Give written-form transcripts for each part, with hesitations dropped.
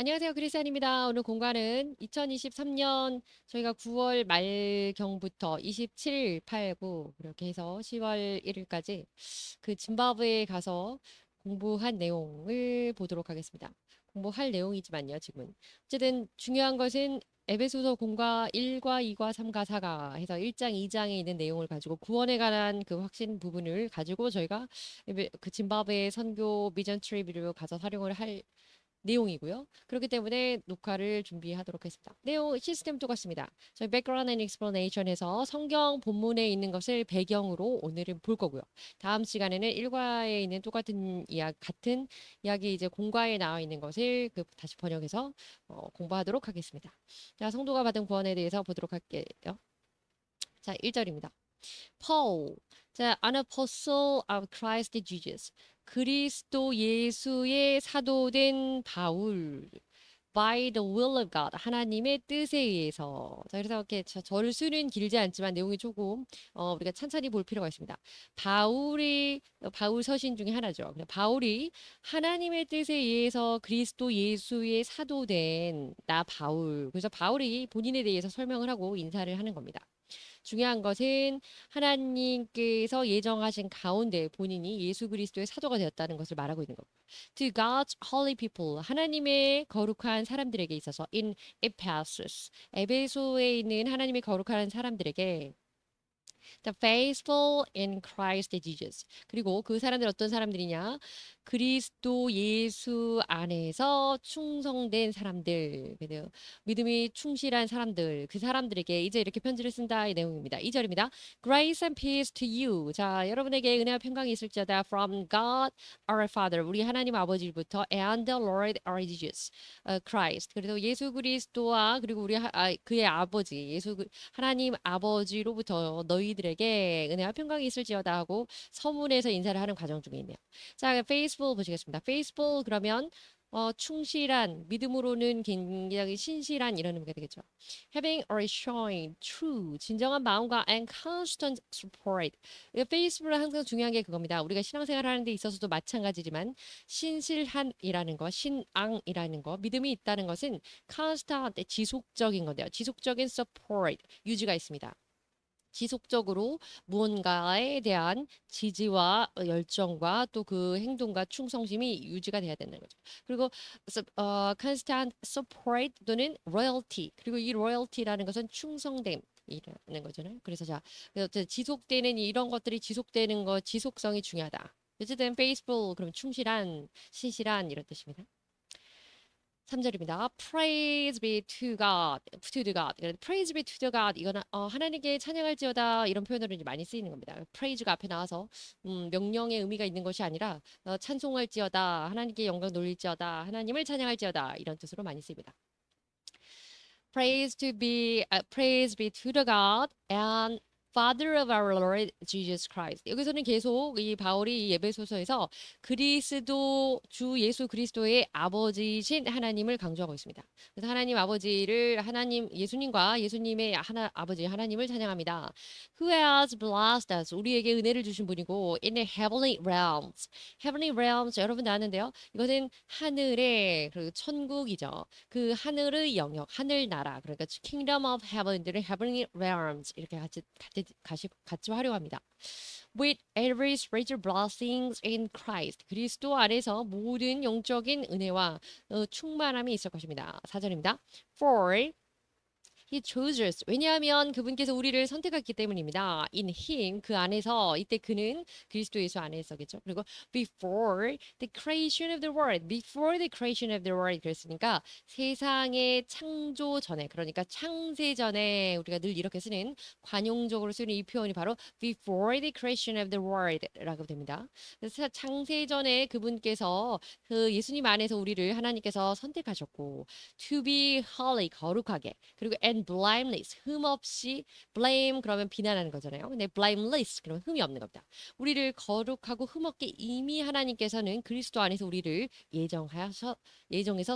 안녕하세요. 크리스찬입니다. 오늘 공간은 2023년 저희가 9월 말경부터 27일, 8, 9 그렇게 해서 10월 1일까지 그 짐바브웨에 가서 공부한 내용을 보도록 하겠습니다. 공부할 내용이지만요, 지금은. 어쨌든 중요한 것은 에베소서 공과 1과 2과 3과 4가 해서 1장, 2장에 있는 내용을 가지고 구원에 관한 그 확신 부분을 가지고 저희가 그 짐바브웨 선교 미전 트립으로 가서 활용을 할 내용이고요. 그렇기 때문에 녹화를 준비하도록 했습니다. 내용 시스템 똑같습니다. 저희 background and explanation에서 성경 본문에 있는 것을 배경으로 오늘은 볼 거고요. 다음 시간에는 일과에 있는 똑같은 같은 이야기 이제 공과에 나와 있는 것을 다시 번역해서 공부하도록 하겠습니다. 자, 성도가 받은 구원에 대해서 보도록 할게요. 자, 1절입니다. Paul, 자, an apostle of Christ Jesus. 그리스도 예수의 사도된 바울. By the will of God. 하나님의 뜻에 의해서. 자, 그래서 이렇게 저를 쓰는 길지 않지만 내용이 조금 우리가 찬찬히 볼 필요가 있습니다. 바울 서신 중에 하나죠. 바울이 하나님의 뜻에 의해서 그리스도 예수의 사도된 나 바울. 그래서 바울이 본인에 대해서 설명을 하고 인사를 하는 겁니다. 중요한 것은 하나님께서 예정하신 가운데 본인이 예수 그리스도의 사도가 되었다는 것을 말하고 있는 겁니다. To God's holy people, 하나님의 거룩한 사람들에게 있어서 in Ephesus, 에베소에 있는 하나님의 거룩한 사람들에게 The faithful in Christ Jesus. 그리고 그 사람들 어떤 사람들이냐? 그리스도 예수 안에서 충성된 사람들. 그래요. 믿음이 충실한 사람들. 그 사람들에게 이제 이렇게 편지를 쓴다 이 내용입니다. 2절입니다. Grace and peace to you. 자, 여러분에게 은혜와 평강이 있을지어다 from God our Father. 우리 하나님 아버지부터 and the Lord our Jesus. Christ. 그래서 예수 그리스도와 그리고 그의 아버지 하나님 아버지로부터 너희들에게 은혜와 평강이 있을지어다 하고 서문에서 인사를 하는 과정 중에 있네요. 자, faithful 보시겠습니다. faithful 그러면 충실한, 믿음으로는 굉장히 신실한 이런 의미가 되겠죠. Having or showing true, 진정한 마음과 and constant support. faithful은 항상 중요한 게 그겁니다. 우리가 신앙생활 하는 데 있어서도 마찬가지지만 신실한이라는 거, 신앙이라는 거, 믿음이 있다는 것은 constant, 지속적인 건데요. 지속적인 support, 유지가 있습니다. 지속적으로 무언가에 대한 지지와 열정과 또 그 행동과 충성심이 유지가 돼야 된다는 거죠. 그리고 constant support 또는 loyalty 그리고 이 loyalty라는 것은 충성됨 이라는 거잖아요. 그래서 지속되는 이런 것들이 지속되는 거 지속성이 중요하다. 어쨌든 faithful 그럼 충실한, 신실한 이런 뜻입니다. 3절입니다. Praise be to God, to the God. Praise be to the God. 이거는 하나님께 찬양할지어다 이런 표현으로 이제 많이 쓰이는 겁니다. praise가 앞에 나와서 명령의 의미가 있는 것이 아니라 찬송할지어다, 하나님께 영광 돌릴지어다, 하나님을 찬양할지어다 이런 뜻으로 많이 쓰입니다. Praise be to the God and Father of our Lord Jesus Christ. 여기서는 계속 이 바울이 이 예배소서에서 그리스도 주 예수 그리스도의 아버지신 하나님을 강조하고 있습니다. 그래서 하나님 예수님과 예수님의 아버지 하나님을 찬양합니다. Who has blessed us? 우리에게 은혜를 주신 분이고 in the heavenly realms. heavenly realms 여러분 아는데요. 이것은 하늘의 그 천국이죠. 그 하늘의 영역, 하늘나라, 그러니까 Kingdom of Heaven들을 Heavenly Realms 이렇게 같이 활용합니다. With every spiritual blessings in Christ. 그리스도 안에서 모든 영적인 은혜와 충만함이 있을 것입니다. 4절입니다. For He chose us. 왜냐하면 그분께서 우리를 선택했기 때문입니다. In Him, 그 안에서, 이때 그는 그리스도 예수 안에서겠죠. 그리고 before the creation of the world, before the creation of the world 그랬으니까 세상의 창조 전에, 그러니까 창세 전에 우리가 늘 이렇게 쓰는 관용적으로 쓰는 이 표현이 바로 before the creation of the world라고 됩니다. 그래서 창세 전에 그분께서 그 예수님 안에서 우리를 하나님께서 선택하셨고 to be holy 거룩하게 그리고 and and blameless. 흠 없이 blame 그러면 비난하는 거잖아요. 근데 blameless 그러면 흠이 없는 겁니다. 우리를 거룩하고 흠 없게 이미 하나님께서는 그리스도 안에서 우리를 예정해서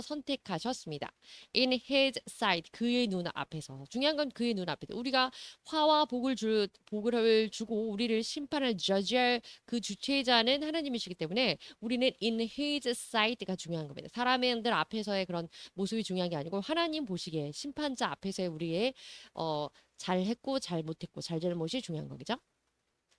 선택하셨습니다. In his sight 그의 눈 앞에서 중요한 건 그의 눈 앞에서 우리가 화와 복을 주고 우리를 심판을 judge할 그 주체자는 하나님이시기 때문에 우리는 in his sight가 중요한 겁니다. 사람들 앞에서의 그런 모습이 중요한 게 아니고 하나님 보시기에 심판자 앞에서의 우리의 잘했고 잘못했고 잘잘못이 중요한 거겠죠.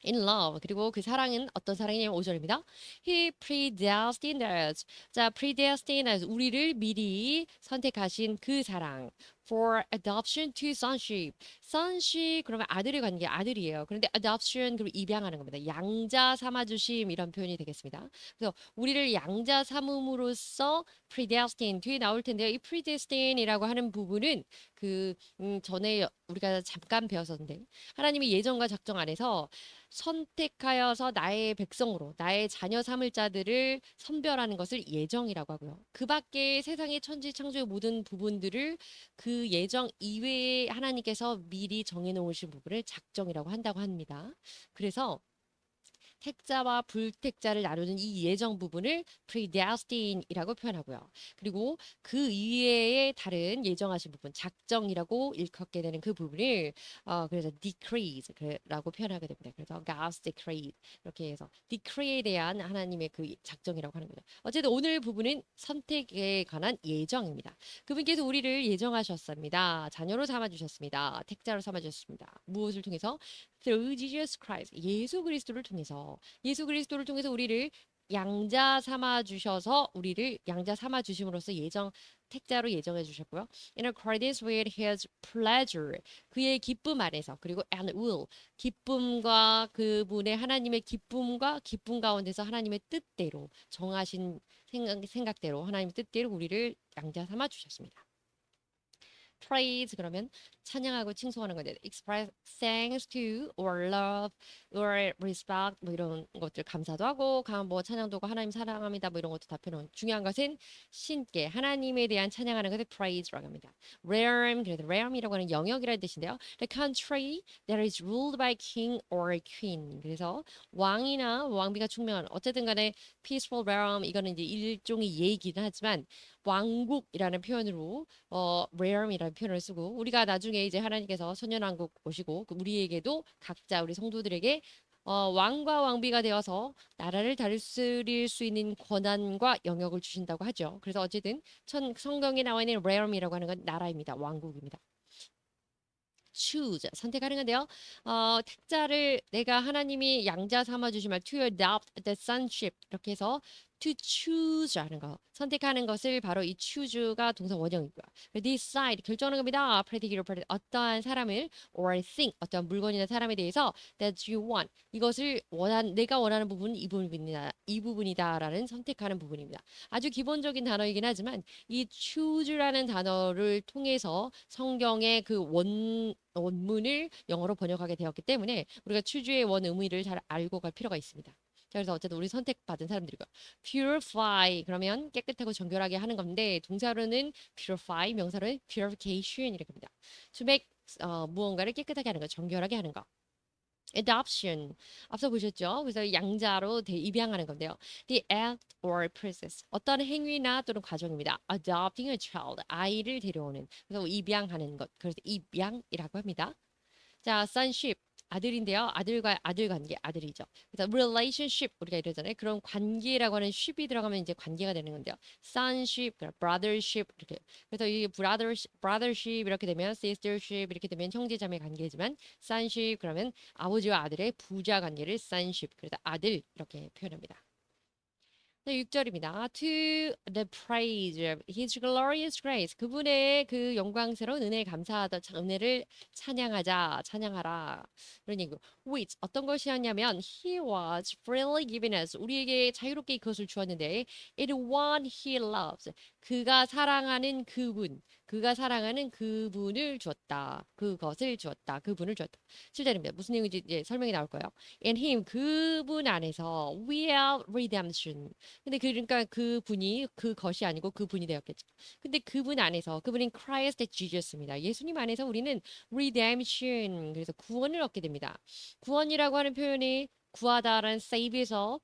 In love. 그리고 그 사랑은 어떤 사랑이냐면 5절입니다. He predestined us. 자, predestined us. 우리를 미리 선택하신 그 사랑. For adoption to sonship. sonship 그러면 아들의 관계 아들이에요. 그런데 adoption 그리고 입양하는 겁니다. 양자 삼아주심 이런 표현이 되겠습니다. 그래서 우리를 양자 삼음으로써 predestined 뒤에 나올 텐데요. 이 predestin이라고 하는 부분은 그 전에 우리가 잠깐 배웠었는데 하나님이 예정과 작정 안에서 선택하여서 나의 백성으로 나의 자녀 삼을 자들을 선별하는 것을 예정이라고 하고요. 그 밖에 세상의 천지 창조의 모든 부분들을 그 예정 이외에 하나님께서 미리 정해놓으신 부분을 작정이라고 한다고 합니다. 그래서 택자와 불택자를 나누는 이 예정 부분을 predestin이라고 표현하고요. 그리고 그 이외의 다른 예정하신 부분, 작정이라고 일컫게 되는 그 부분을 그래서 decree라고 표현하게 됩니다. 그래서 God's decree 이렇게 해서 decree에 대한 하나님의 그 작정이라고 하는 거죠. 어쨌든 오늘 부분은 선택에 관한 예정입니다. 그분께서 우리를 예정하셨습니다. 자녀로 삼아주셨습니다. 택자로 삼아주셨습니다. 무엇을 통해서? Through Jesus Christ. 예수 그리스도를 통해서 우리를 양자 삼아 주셔서 우리를 양자 삼아 주심으로써 택자로 예정해 주셨고요. In accordance with his pleasure. 그의 기쁨 안에서 그리고 and will. 기쁨과 그분의 하나님의 기쁨과 기쁨 가운데서 하나님의 뜻대로 정하신 생각대로 하나님의 뜻대로 우리를 양자 삼아 주셨습니다. praise 그러면 찬양하고 칭송하는 건데 express thanks to or love or respect 뭐 이런 것들 감사도 하고 뭐 찬양도 하고 하나님 사랑합니다 뭐 이런 것도 다 표현. 중요한 것은 신께 하나님에 대한 찬양하는 것을 praise라고 합니다. realm 그래서 realm이라고 하는 영역이라는 뜻인데요. The country that is ruled by king or queen. 그래서 왕이나 왕비가 충명한 어쨌든 간에 peaceful realm 이거는 이제 일종의 예이긴 하지만 왕국이라는 표현으로 realm이라는 표현을 쓰고 우리가 나중에 이제 하나님께서 선연왕국 오시고 우리에게도 각자 우리 성도들에게 왕과 왕비가 되어서 나라를 다스릴 수 있는 권한과 영역을 주신다고 하죠. 그래서 어쨌든 성경에 나와 있는 realm이라고 하는 건 나라입니다. 왕국입니다. choose 선택하는 건데요. 택자를 내가 하나님이 양자 삼아 주시면 to adopt the sonship 이렇게 해서 to choose 하는 거 선택하는 것을 바로 이 choose가 동사 원형이고요. decide 결정하는 겁니다. 어떠한 사람을 or thing 어떠한 물건이나 사람에 대해서 that you want 이것을 내가 원하는 부분은 이 부분이다라는 선택하는 부분입니다. 아주 기본적인 단어이긴 하지만 이 choose라는 단어를 통해서 성경의 그 원문을 영어로 번역하게 되었기 때문에 우리가 choose의 원 의미를 잘 알고 갈 필요가 있습니다. 그래서 어쨌든 우리 선택받은 사람들이고 purify 그러면 깨끗하고 정결하게 하는 건데 동사로는 purify 명사로는 purification 이렇게 합니다. to make 무언가를 깨끗하게 하는 거 정결하게 하는 거. adoption 앞서 보셨죠? 그래서 양자로 입양하는 건데요. The act or process 어떤 행위나 또는 과정입니다. adopting a child 아이를 데려오는 그래서 입양하는 것 그래서 입양이라고 합니다. 자, sonship 아들인데요. 아들과 아들 관계 아들이죠. 그래서 relationship 우리가 이러잖아요. 그런 관계라고 하는 ship이 들어가면 이제 관계가 되는 건데요. sonship, brothership 이렇게. 그래서 이 brothership 이렇게 되면 sistership 이렇게 되면 형제자매 관계지만 sonship 그러면 아버지와 아들의 부자 관계를 sonship. 그래서 아들 이렇게 표현합니다. 6절입니다. To the praise of his glorious grace. 그분의 그 영광스러운 은혜에 감사하다. 은혜를 찬양하라. 그런 얘기고. Which 어떤 것이었냐면 he was freely given us. 우리에게 자유롭게 그것을 주었는데 it one he loves. 그가 사랑하는 그분. 그가 사랑하는 그분을 주었다. 그것을 주었다. 그분을 주었다. 7절입니다. 무슨 내용인지 이제 설명이 나올 거예요. In him 그분 안에서 we have redemption. 근데 그러니까 그분이 그것이 아니고 그분이 되었겠죠. 근데 그분 안에서 그분인 Christ Jesus입니다. 예수님 안에서 우리는 redemption 그래서 구원을 얻게 됩니다. 구원이라고 하는 표현이 구하다라는 save에서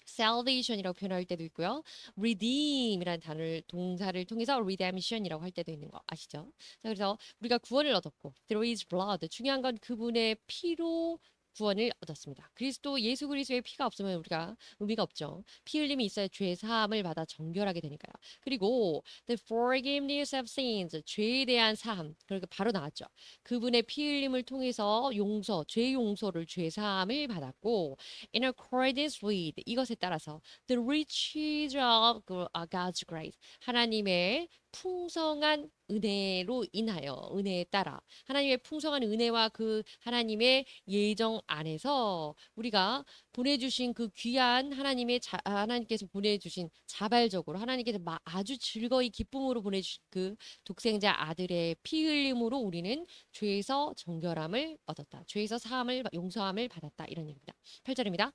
salvation이라고 표현할 때도 있고요. redeem이라는 단어를 동사를 통해서 redemption이라고 할 때도 있는 거 아시죠? 자, 그래서 우리가 구원을 얻었고 through his blood 중요한 건 그분의 피로 구원을 얻었습니다. 그리스도 예수 그리스도의 피가 없으면 우리가 의미가 없죠. 피 흘림이 있어야 죄 사함을 받아 정결하게 되니까요. 그리고 the forgiveness of sins 죄에 대한 사함 그러니까 바로 나왔죠. 그분의 피 흘림을 통해서 용서, 죄 용서를 죄 사함을 받았고 in accordance with 이것에 따라서 the riches of God's grace 하나님의 풍성한 은혜로 인하여 은혜에 따라 하나님의 풍성한 은혜와 그 하나님의 예정 안에서 우리가 보내주신 그 귀한 하나님께서 보내주신 자발적으로 하나님께서 아주 즐거이 기쁨으로 보내주신 그 독생자 아들의 피 흘림으로 우리는 죄에서 정결함을 얻었다. 죄에서 사함을 용서함을 받았다. 이런 얘기입니다. 8절입니다.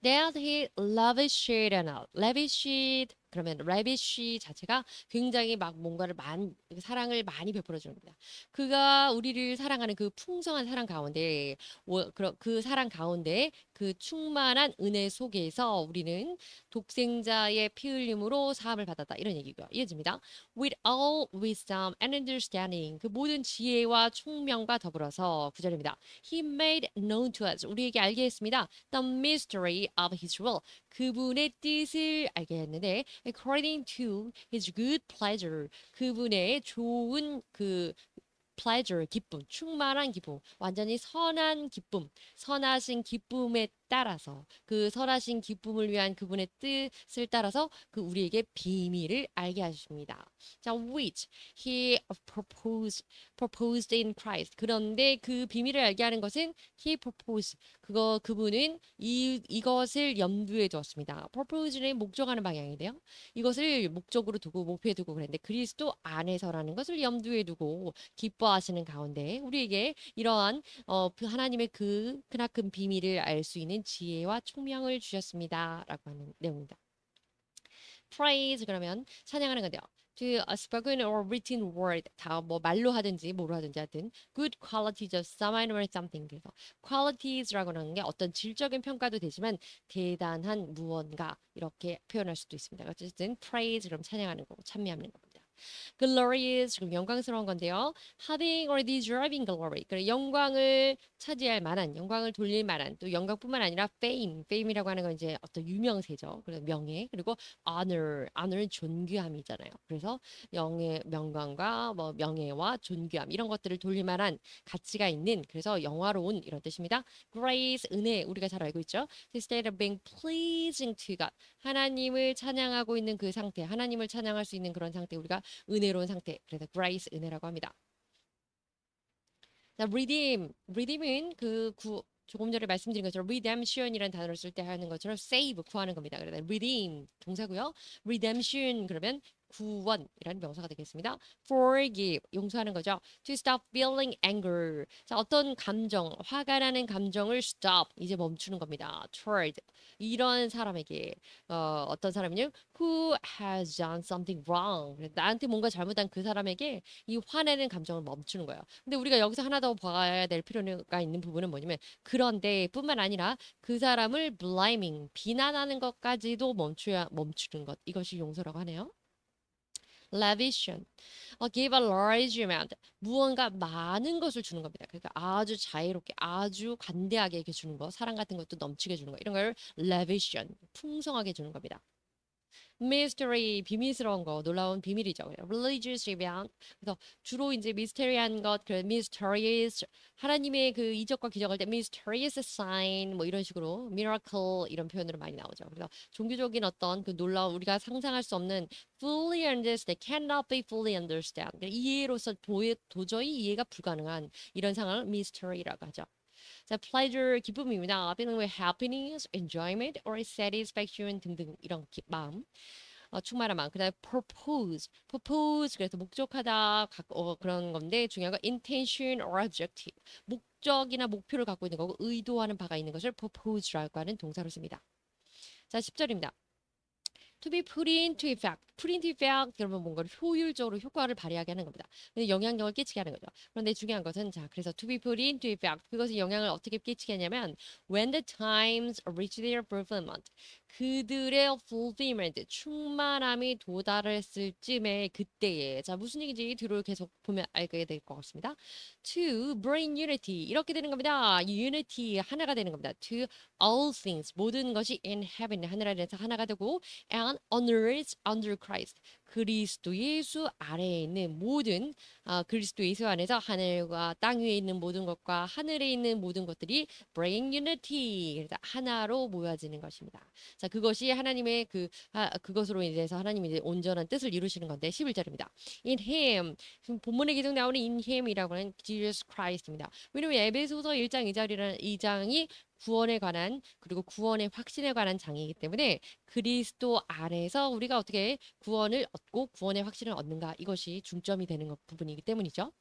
That he lavished on us. lavished 그러면 lavish 자체가 굉장히 막 뭔가를 사랑을 많이 베풀어 주는 겁니다. 그가 우리를 사랑하는 그 풍성한 사랑 가운데 그 사랑 가운데 그 충만한 은혜 속에서 우리는 독생자의 피 흘림으로 사함을 받았다. 이런 얘기고요. 이어집니다. With all wisdom and understanding 그 모든 지혜와 총명과 더불어서 9절입니다. He made known to us 우리에게 알게 했습니다. The mystery of his will 그분의 뜻을 알게 했는데 according to his good pleasure 그분의 좋은 그 pleasure 기쁨 충만한 기쁨 완전히 선한 기쁨 선하신 기쁨에 따라서 그 선하신 기쁨을 위한 그분의 뜻을 따라서 그 우리에게 비밀을 알게 하십니다. 자, which he proposed in Christ. 그런데 그 비밀을 알게 하는 것은 he proposed. 그분은 이것을 염두에 두었습니다. propose는 목적하는 방향인데요. 이것을 목적으로 두고 목표에 두고 그랬는데 그리스도 안에서라는 것을 염두에 두고 기뻐하시는 가운데 우리에게 이러한 하나님의 그 크나큰 비밀을 알 수 있는 지혜와 총명을 주셨습니다라고 하는 내용입니다. praise 그러면 찬양하는 건데요. To a spoken or written word 다 뭐 말로 하든지 뭐로 하든지 하든 good qualities of someone or something 그래서 qualities라고 하는 게 어떤 질적인 평가도 되지만 대단한 무언가 이렇게 표현할 수도 있습니다. 어쨌든 praise 그럼 찬양하는 거고 찬미하는 겁니다. glorious 지금 영광스러운 건데요. having or deserving glory. 그래 영광을 차지할 만한, 영광을 돌릴 만한 또 영광뿐만 아니라 fame이라고 하는 건 이제 어떤 유명세죠. 그래서 명예 그리고 honor는 존귀함이잖아요. 그래서 명광과 뭐 명예와 존귀함 이런 것들을 돌릴 만한 가치가 있는 그래서 영화로운 이런 뜻입니다. grace 은혜 우리가 잘 알고 있죠. The state of being pleasing to God. 하나님을 찬양하고 있는 그 상태, 하나님을 찬양할 수 있는 그런 상태 우리가 은혜로운 상태. 그래서 grace 은혜라고 합니다. 자, redeem은 조금 전에 말씀드린 것처럼 redemption이라는 단어를 쓸 때 하는 것처럼 save 구하는 겁니다. 그래서 redeem 동사고요. redemption 그러면 구원이라는 명사가 되겠습니다. forgive 용서하는 거죠. to stop feeling anger. 자, 어떤 감정, 화가 나는 감정을 stop 이제 멈추는 겁니다. toward 이런 사람에게 어떤 사람은요 who has done something wrong. 나한테 뭔가 잘못한 그 사람에게 이 화내는 감정을 멈추는 거예요. 근데 우리가 여기서 하나 더 봐야 될 필요가 있는 부분은 뭐냐면 그런데 뿐만 아니라 그 사람을 blaming 비난하는 것까지도 멈추는 것 이것이 용서라고 하네요. lavish give a large amount 무언가 많은 것을 주는 겁니다. 그러니까 아주 자유롭게 아주 관대하게 이렇게 주는 거 사랑 같은 것도 넘치게 주는 거 이런 걸 lavish 풍성하게 주는 겁니다. mystery 비밀스러운 거 놀라운 비밀이죠. religious event 그래서 주로 이제 미스테리한 것, 그 mysterious 하나님의 그 이적과 기적할 때 mysterious sign 뭐 이런 식으로 miracle 이런 표현으로 많이 나오죠. 그래서 종교적인 어떤 그 놀라운 우리가 상상할 수 없는 fully understand, cannot be fully understand 이해로서 도저히 이해가 불가능한 이런 상황을 mystery라고 하죠. 자, pleasure 기쁨입니다. feeling with happiness, enjoyment or satisfaction 등등 이런 마음. 충만한 마음. 그다음에 purpose 그래서 목적하다 그런 건데 중요한 건 intention or objective. 목적이나 목표를 갖고 있는 거고 의도하는 바가 있는 것을 purpose라고 하는 동사로 씁니다. 자, 10절입니다. To be put into effect. put into effect 그러면 뭔가를 효율적으로 효과를 발휘하게 하는 겁니다. 영향력을 끼치게 하는 거죠. 그런데 중요한 것은 자, 그래서 to be put into effect 그것이 영향을 어떻게 끼치게 하냐면 when the times reach their fulfillment. 그들의 fulfillment 충만함이 도달했을 쯤에 그때에 자 무슨 얘기인지 뒤로 계속 보면 알게 될 것 같습니다. To bring unity 이렇게 되는 겁니다. unity 하나가 되는 겁니다. To all things 모든 것이 in heaven 하늘 아래에서 하나가 되고 and on earth under Christ 그리스도 예수 아래에 있는 모든 그리스도 예수 안에서 하늘과 땅 위에 있는 모든 것과 하늘에 있는 모든 것들이 bring unity 그래서 하나로 모여지는 것입니다. 자 그것이 하나님의 그것으로 인해서 하나님이 이제 온전한 뜻을 이루시는 건데 11절입니다. In him 본문에 계속 나오는 in him이라고 하는 Jesus Christ입니다. 왜냐면 에베소서 1장 2장이 구원에 관한 그리고 구원의 확신에 관한 장이기 때문에 그리스도 안에서 우리가 어떻게 구원을 얻고 구원의 확신을 얻는가 이것이 중점이 되는 부분이기 때문이죠.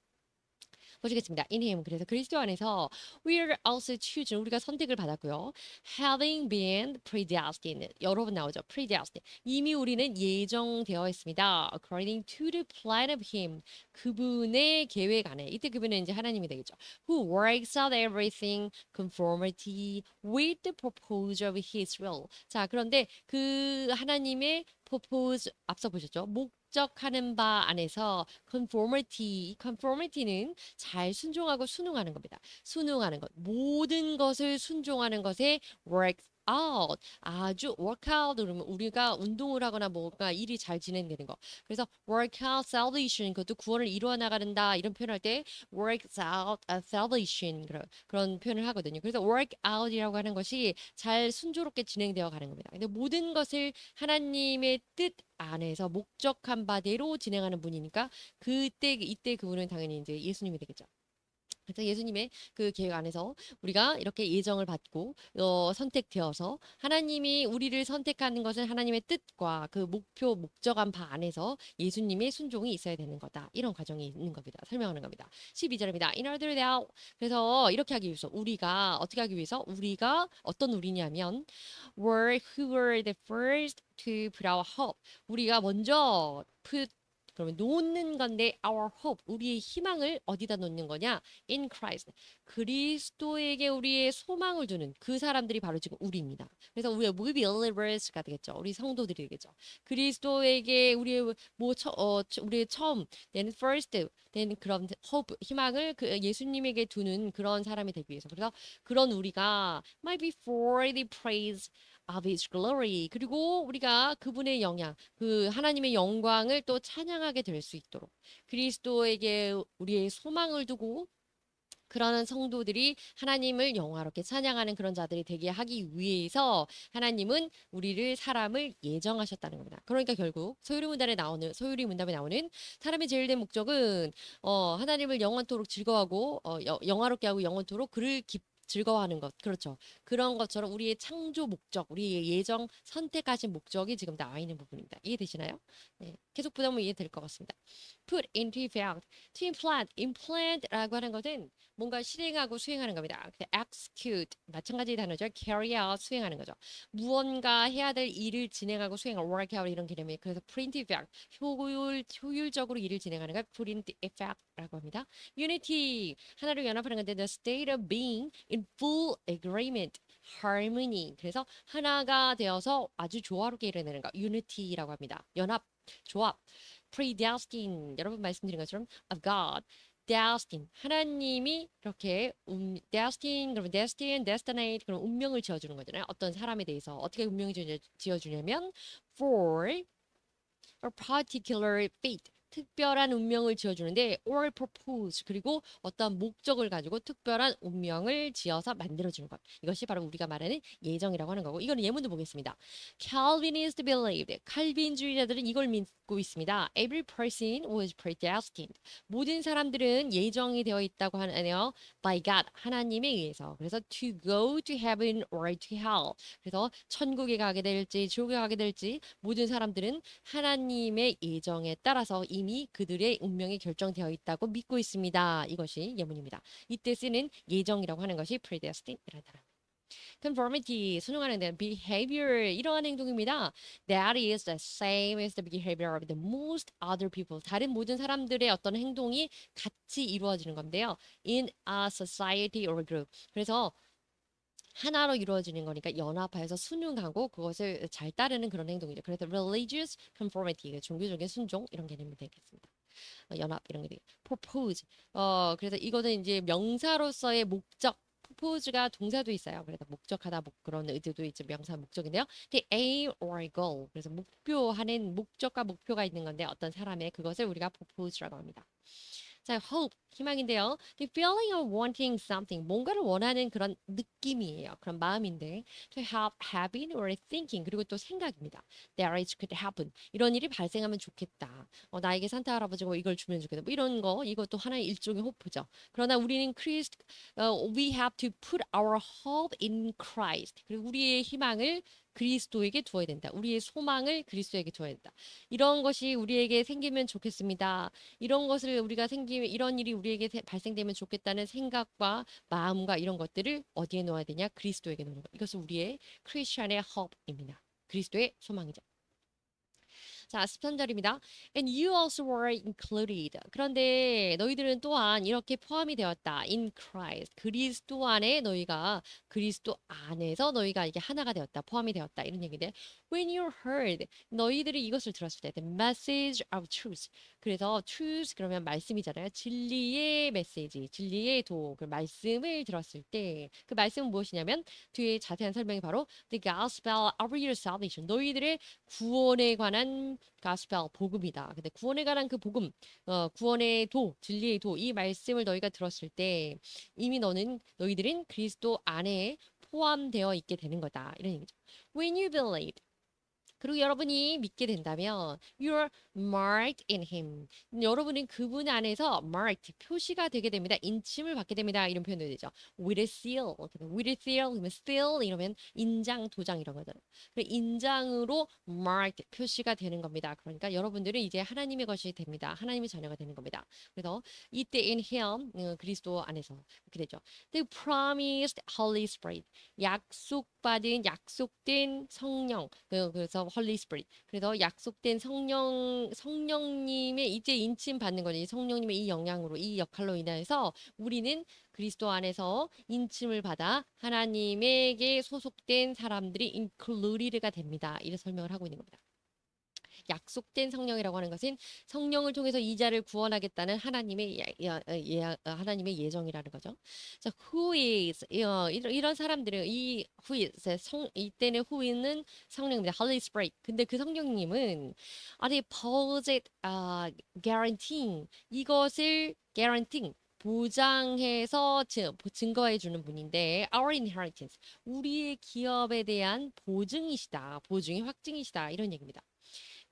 보시겠습니다. In him 그래서 그리스도 안에서 we are also chosen 우리가 선택을 받았고요. having been predestined 여러 번 나오죠. predestined 이미 우리는 예정되어 있습니다. according to the plan of him 그분의 계획 안에 이때 그분은 이제 하나님이 되겠죠. who works out everything conformity with the purpose of his will. 자 그런데 그 하나님의 purpose 앞서 보셨죠? 목적하는 바 안에서 conformity는 잘 순종하고 순응하는 겁니다. 순응하는 것. 모든 것을 순종하는 것에 work out. 아주 work out 그러면 우리가 운동을 하거나 뭔가 일이 잘 진행되는 거. 그래서 work out salvation 그것도 구원을 이루어 나가는다 이런 표현할 때 work out salvation 그런 표현을 하거든요. 그래서 work out이라고 하는 것이 잘 순조롭게 진행되어 가는 겁니다. 근데 모든 것을 하나님의 뜻 안에서 목적한 바대로 진행하는 분이니까 이때 그분은 당연히 이제 예수님이 되겠죠. 그래서 예수님의 그 계획 안에서 우리가 이렇게 예정을 받고 선택되어서 하나님이 우리를 선택하는 것은 하나님의 뜻과 그 목적한 바 안에서 예수님의 순종이 있어야 되는 거다. 이런 과정이 있는 겁니다. 설명하는 겁니다. 12절입니다. In order that 그래서 이렇게 하기 위해서 우리가 어떻게 하기 위해서 우리가 어떤 우리냐면 who were the first to put our hope 우리가 먼저 그러면 놓는 건데 our hope 우리의 희망을 어디다 놓는 거냐? In Christ. 그리스도에게 우리의 소망을 두는 그 사람들이 바로 지금 우리입니다. 그래서 우리의 believers가 되겠죠. 우리 성도들이 되겠죠. 그리스도에게 우리의 처음 then first then 그런 hope 희망을 그 예수님에게 두는 그런 사람이 되기 위해서. 그래서 그런 우리가 might be for the praise of his glory. 그리고 우리가 그분의 영향, 그 하나님의 영광을 또 찬양하게 될 수 있도록 그리스도에게 우리의 소망을 두고 그러는 성도들이 하나님을 영화롭게 찬양하는 그런 자들이 되게 하기 위해서 하나님은 사람을 예정하셨다는 겁니다. 그러니까 결국 소유리 문답에 나오는 사람의 제일 된 목적은 하나님을 영원토록 즐거워하고 영화롭게 하고 영원토록 그를 즐거워하는 것. 그렇죠. 그런 것처럼 우리의 창조 목적, 우리의 예정 선택하신 목적이 지금 나와 있는 부분입니다. 이해되시나요? 네. 계속 보다 보면 이해될 것 같습니다. Put into effect, to implant라고 하는 것은 뭔가 실행하고 수행하는 겁니다. execute 마찬가지 단어죠. carry out 수행하는 거죠. 무언가 해야 될 일을 진행하고 수행하고 work out 이런 개념이에요. 그래서 put into effect 효율적으로 일을 진행하는 걸 put into effect라고 합니다. unity 하나로 연합하는 건데 the state of being in full agreement harmony 그래서 하나가 되어서 아주 조화롭게 일어내는 거 unity라고 합니다. 연합 조합 predestined 여러분 말씀드린 것처럼 of God destined 하나님이 이렇게 destined 그러면 destinate 그럼 운명을 지어주는 거잖아요. 어떤 사람에 대해서 어떻게 운명을 지어주냐면 for a particular fate 특별한 운명을 지어주는데 or propose 그리고 어떤 목적을 가지고 특별한 운명을 지어서 만들어주는 것. 이것이 바로 우리가 말하는 예정이라고 하는 거고 이거는 예문도 보겠습니다. Calvinists believed. 칼빈주의자들은 이걸 믿고 있습니다. Every person was predestined. 모든 사람들은 예정이 되어 있다고 하네요. By God. 하나님에 의해서. 그래서 to go to heaven or to hell. 그래서 천국에 가게 될지 지옥에 가게 될지 모든 사람들은 하나님의 예정에 따라서 이미 그들의 운명이 결정되어 있다고 믿고 있습니다. 이것이 예문입니다. 이때 쓰는 예정이라고 하는 것이 predestined이라는 단어. conformity, 순응하는 데 behavior, 이러한 행동입니다. That is the same as the behavior of the most other people. 다른 모든 사람들의 어떤 행동이 같이 이루어지는 건데요. In a society or group. 그래서 하나로 이루어지는 거니까 연합하여서 순응하고 그것을 잘 따르는 그런 행동이죠. 그래서 religious conformity, 종교적인 순종 이런 개념이 되겠습니다. 연합 이런 게 되게 propose. 그래서 이거는 이제 명사로서의 목적 propose가 동사도 있어요. 그래서 목적하다 그런 의도도 있죠. 명사 목적인데요. 근데 aim or goal. 그래서 목표하는 목적과 목표가 있는 건데 어떤 사람의 그것을 우리가 propose라고 합니다. 자, hope, 희망인데요. The feeling of wanting something, 뭔가를 원하는 그런 느낌이에요. 그런 마음인데, to have having or thinking, 그리고 또 생각입니다. There is could happen. 이런 일이 발생하면 좋겠다. 나에게 산타 할아버지가 이걸 주면 좋겠다. 뭐 이런 거, 이것도 하나의 일종의 호프죠. 그러나 우리는 we have to put our hope in Christ. 그리고 우리의 희망을 그리스도에게 두어야 된다. 우리의 소망을 그리스도에게 두어야 된다. 이런 것이 우리에게 생기면 좋겠습니다. 이런 것을 우리가 생기면 이런 일이 우리에게 발생되면 좋겠다는 생각과 마음과 이런 것들을 어디에 놓아야 되냐? 그리스도에게 놓는 것. 이것은 우리의 크리스천의 hope입니다. 그리스도의 소망이죠. 자, 10절입니다. And you also were included. 그런데 너희들은 또한 이렇게 포함이 되었다. In Christ. 그리스도 안에 너희가 그리스도 안에서 너희가 이게 하나가 되었다. 포함이 되었다. 이런 얘기인데 when you heard 너희들이 이것을 들었을 때 the message of truth. 그래서 truth 그러면 말씀이잖아요. 진리의 메시지, 진리의 그 말씀을 들었을 때 그 말씀은 무엇이냐면 뒤에 자세한 설명이 바로 the gospel of your salvation. 너희들의 구원에 관한 가스펠 복음이다. 근데 구원에 관한 그 복음, 구원의 진리의 이 말씀을 너희가 들었을 때 이미 너희들은 그리스도 안에 포함되어 있게 되는 거다. 이런 얘기죠. When you believe, 그리고 여러분이 믿게 된다면 you're marked in him. 여러분은 그분 안에서 marked, 표시가 되게 됩니다. 인침을 받게 됩니다. 이런 표현도 되죠. with a seal. with a seal, 그러면 seal 이러면 인장, 도장 이런 거잖아요. 인장으로 marked, 표시가 되는 겁니다. 그러니까 여러분들은 이제 하나님의 것이 됩니다. 하나님의 자녀가 되는 겁니다. 그래서 이때 in him, 그리스도 안에서 그렇게 되죠. The promised Holy Spirit. 약속된 성령. 그래서 Holy Spirit. 그래서 약속된 성령님의 이제 인침 받는 거죠. 성령님의 이 영향으로, 이 역할로 인해서 우리는 그리스도 안에서 인침을 받아 하나님에게 소속된 사람들이 included가 됩니다. 이렇게 설명을 하고 있는 겁니다. 약속된 성령이라고 하는 것은 성령을 통해서 이자를 구원하겠다는 하나님의 예정이라는 거죠. 자, who is 이런 사람들은 who is 이때는 who는 성령입니다. Holy Spirit. 근데 그 성령님은 possess guaranteeing 이것을 guaranteeing 보장해서 증거해 주는 분인데 our inheritance 우리의 기업에 대한 보증이시다. 보증이 확증이시다. 이런 얘기입니다.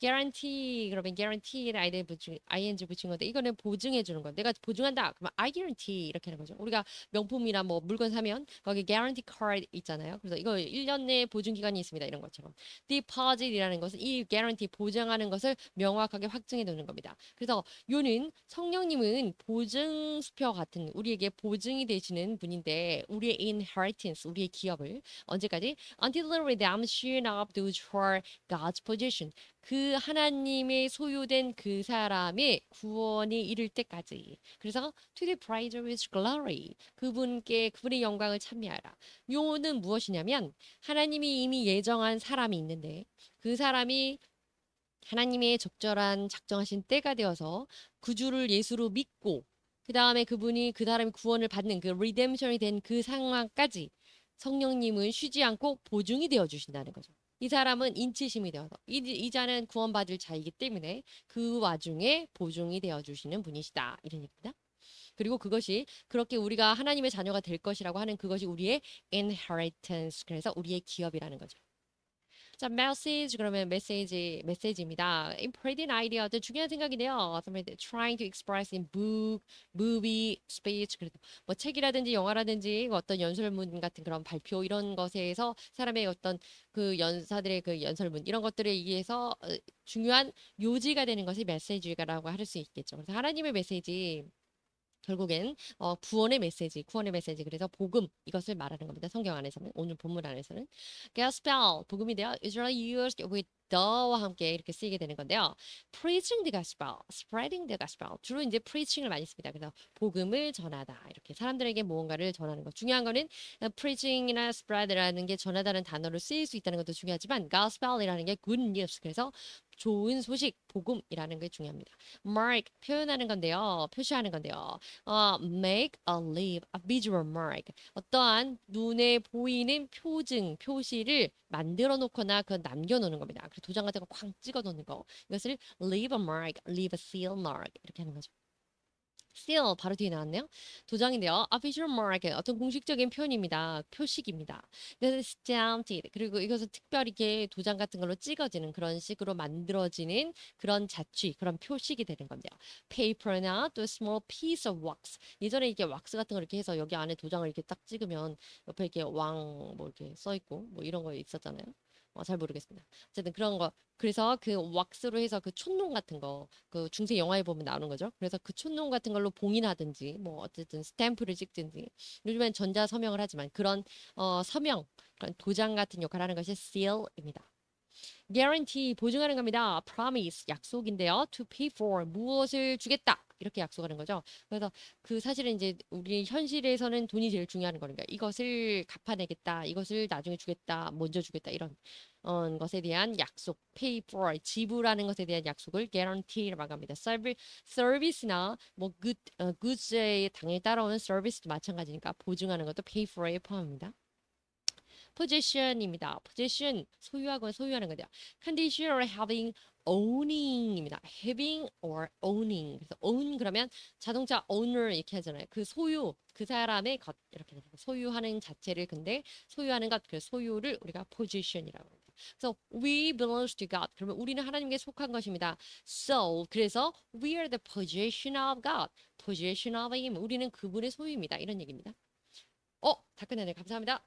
guarantee 그러면 guarantee를 ing 붙인 건데 이거는 보증해 주는 거. 내가 보증한다. 그러면 I guarantee 이렇게 하는 거죠. 우리가 명품이나 뭐 물건 사면 거기 guarantee card 있잖아요. 그래서 이거 1년 내 보증 기간이 있습니다. 이런 것처럼. deposit이라는 것은 이 guarantee 보장하는 것을 명확하게 확증해 놓는 겁니다. 그래서 요는 성령님은 보증 수표 같은 우리에게 보증이 되시는 분인데 우리의 inheritance 우리의 기업을 언제까지 until the redemption of those who are God's possession 그 하나님의 소유된 그 사람의 구원이 이를 때까지. 그래서 to the praise of his glory. 그분의 영광을 찬미하라. 요는 무엇이냐면 하나님이 이미 예정한 사람이 있는데 그 사람이 하나님의 적절한 작정하신 때가 되어서 구주를 예수로 믿고 그 다음에 그분이 그 사람이 구원을 받는 그 리뎀션이 된 그 상황까지 성령님은 쉬지 않고 보증이 되어 주신다는 거죠. 이 사람은 인치심이 되어서 이 자는 구원받을 자이기 때문에 그 와중에 보증이 되어 주시는 분이시다. 이런 얘기입니다. 그리고 그것이 그렇게 우리가 하나님의 자녀가 될 것이라고 하는 그것이 우리의 inheritance. 그래서 우리의 기업이라는 거죠. 자, message 그러면 메시지입니다. important idea들 중요한 생각이네요. trying to express in book, movie, speech 그래도 뭐 책이라든지 영화라든지 어떤 연설문 같은 그런 발표 이런 것에서 사람의 어떤 그 연사들의 그 연설문 이런 것들에 의해서 중요한 요지가 되는 것이 메시지라고 할 수 있겠죠. 그래서 하나님의 메시지 결국엔 구원의 메시지 그래서 복음 이것을 말하는 겁니다. 성경 안에서는 오늘 본문 안에서는 gospel 복음인데요. usually used with the와 함께 이렇게 쓰이게 되는 건데요. preaching the gospel, spreading the gospel 주로 이제 preaching을 많이 씁니다. 그래서 복음을 전하다 이렇게 사람들에게 무언가를 전하는 것 중요한 거는 preaching이나 spread라는 게 전하다는 단어로 쓰일 수 있다는 것도 중요하지만 gospel이라는 게 good news 그래서 좋은 소식 복음이라는 게 중요합니다. mark 표현하는 건데요. 표시하는 건데요. make a leave, a visual mark. 어떠한 눈에 보이는 표징, 표시를 만들어 놓거나 그 남겨 놓는 겁니다. 그래서 도장 같은 거 쾅 찍어 놓는 거. 이것을 leave a mark, leave a seal mark 이렇게 하는 거죠. seal 바로 뒤에 나왔네요. 도장인데요. official mark 어떤 공식적인 표현입니다. 표식입니다. 그래서 stamped 그리고 이것은 특별히 이렇게 도장 같은 걸로 찍어지는 그런 식으로 만들어지는 그런 자취, 그런 표식이 되는 건데요. paper나 또 small piece of wax 예전에 이렇게 왁스 같은 거 이렇게 해서 여기 안에 도장을 이렇게 딱 찍으면 옆에 이렇게 왕 뭐 이렇게 써 있고 뭐 이런 거 있었잖아요. 잘 모르겠습니다. 어쨌든 그런 거. 그래서 그 왁스로 해서 그 촛농 같은 거, 그 중세 영화에 보면 나오는 거죠. 그래서 그 촛농 같은 걸로 봉인하든지, 뭐 어쨌든 스탬프를 찍든지. 요즘엔 전자 서명을 하지만 그런 서명, 그런 도장 같은 역할을 하는 것이 seal입니다. guarantee 보증하는 겁니다. promise 약속인데요. to pay for 무엇을 주겠다. 이렇게 약속하는 거죠. 그래서 그 사실은 이제 우리 현실에서는 돈이 제일 중요한 거니까 이것을 갚아내겠다. 이것을 나중에 주겠다. 먼저 주겠다. 이런 것에 대한 약속, pay for 지불하는 것에 대한 약속을 guarantee라고 합니다. 서비스나 뭐 goods에 당연히 따라오는 서비스도 마찬가지니까 보증하는 것도 pay for에 포함합니다. possession입니다. possession 소유하고 소유하는 건데요. conditional having owning입니다. having or owning. 그래서 own 그러면 자동차 owner 이렇게 하잖아요. 그 소유 그 사람의 것 이렇게 되는 거예요. 소유하는 자체를 근데 소유하는 것 그 소유를 우리가 possession이라고 합니다. 그래서 we belongs to God. 그러면 우리는 하나님께 속한 것입니다. So 그래서 we are the possession of God. possession of Him. 우리는 그분의 소유입니다. 이런 얘기입니다. 다 끝내네. 감사합니다.